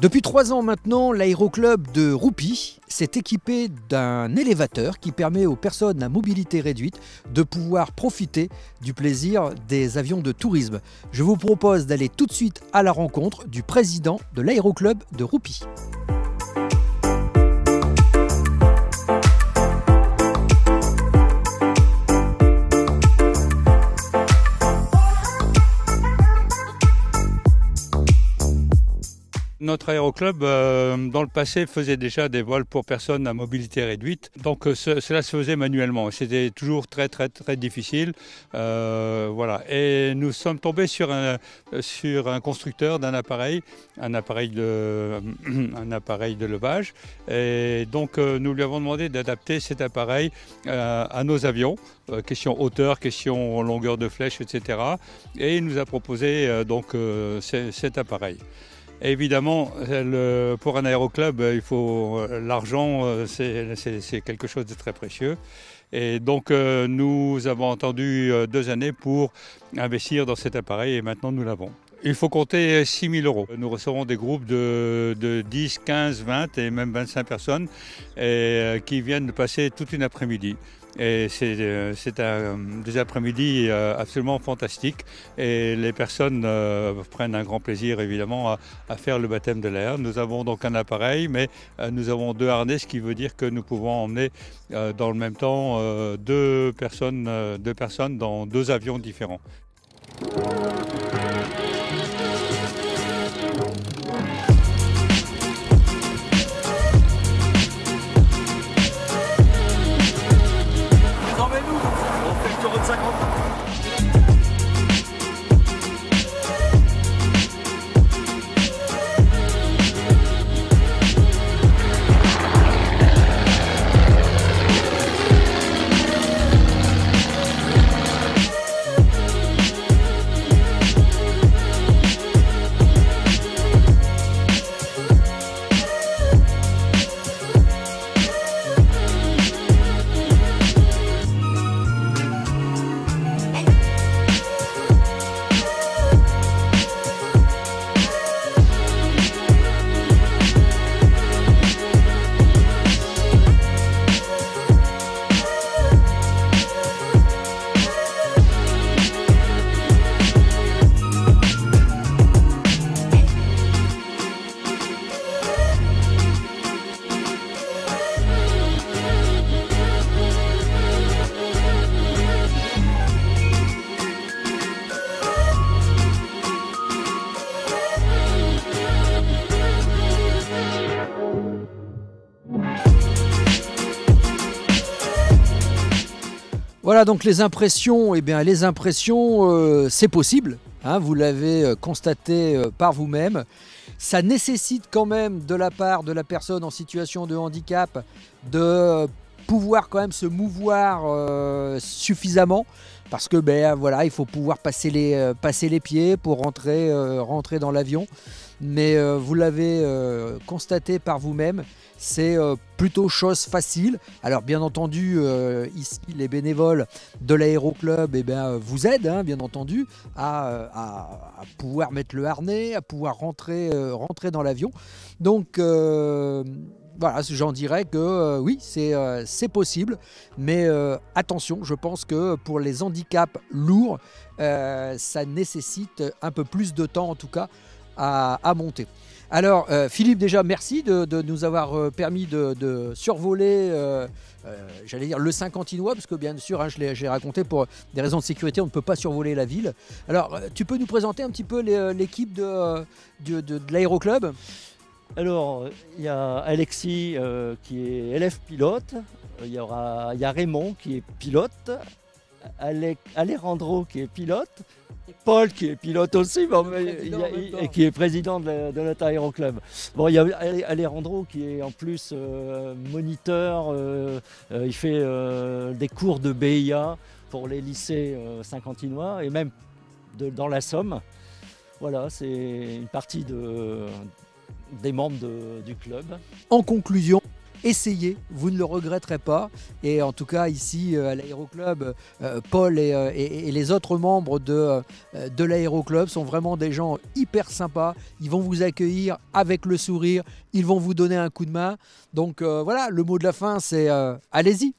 Depuis 3 ans maintenant, l'aéroclub de Roupie s'est équipé d'un élévateur qui permet aux personnes à mobilité réduite de pouvoir profiter du plaisir des avions de tourisme. Je vous propose d'aller tout de suite à la rencontre du président de l'aéroclub de Roupie. Notre aéroclub, dans le passé, faisait déjà des vols pour personnes à mobilité réduite. Donc cela se faisait manuellement. C'était toujours très difficile. Voilà. Et nous sommes tombés sur un constructeur d'un appareil, un appareil de levage. Et donc nous lui avons demandé d'adapter cet appareil à nos avions. Question hauteur, question longueur de flèche, etc. Et il nous a proposé cet appareil. Évidemment, pour un aéroclub, il faut l'argent, c'est quelque chose de très précieux. Et donc, nous avons attendu 2 années pour investir dans cet appareil et maintenant nous l'avons. Il faut compter 6 000 €. Nous recevons des groupes de 10, 15, 20 et même 25 personnes qui viennent passer toute une après-midi. Et c'est des après-midi absolument fantastiques et les personnes prennent un grand plaisir évidemment à faire le baptême de l'air. Nous avons donc un appareil, mais nous avons 2 harnais, ce qui veut dire que nous pouvons emmener dans le même temps deux personnes dans 2 avions différents. Voilà donc les impressions, c'est possible, hein, vous l'avez constaté par vous-même. Ça nécessite quand même de la part de la personne en situation de handicap de pouvoir quand même se mouvoir suffisamment parce que voilà, il faut pouvoir passer les pieds pour rentrer dans l'avion. Mais vous l'avez constaté par vous-même, c'est plutôt chose facile. Alors bien entendu, ici les bénévoles de l'aéroclub vous aident, hein, bien entendu, à pouvoir mettre le harnais, à pouvoir rentrer dans l'avion. Donc voilà, j'en dirais que oui, c'est possible, mais attention, je pense que pour les handicaps lourds, ça nécessite un peu plus de temps en tout cas à monter. Alors Philippe, déjà merci de nous avoir permis de survoler j'allais dire le Saint-Quentinois, parce que bien sûr, hein, j'ai raconté, pour des raisons de sécurité, on ne peut pas survoler la ville. Alors tu peux nous présenter un petit peu l'équipe de l'aéroclub ? Alors, il y a Alexis qui est élève pilote, il y a Raymond qui est pilote, Alejandro qui est pilote, Paul qui est pilote aussi, et qui est président de notre aéroclub. Bon, il y a Alejandro qui est en plus moniteur, il fait des cours de BIA pour les lycées saint-quentinois et même dans la Somme. Voilà, c'est une partie des membres du club. En conclusion, essayez, vous ne le regretterez pas. Et en tout cas, ici à l'Aéroclub, Paul et les autres membres de l'Aéroclub sont vraiment des gens hyper sympas. Ils vont vous accueillir avec le sourire, ils vont vous donner un coup de main. Donc voilà, le mot de la fin, c'est allez-y.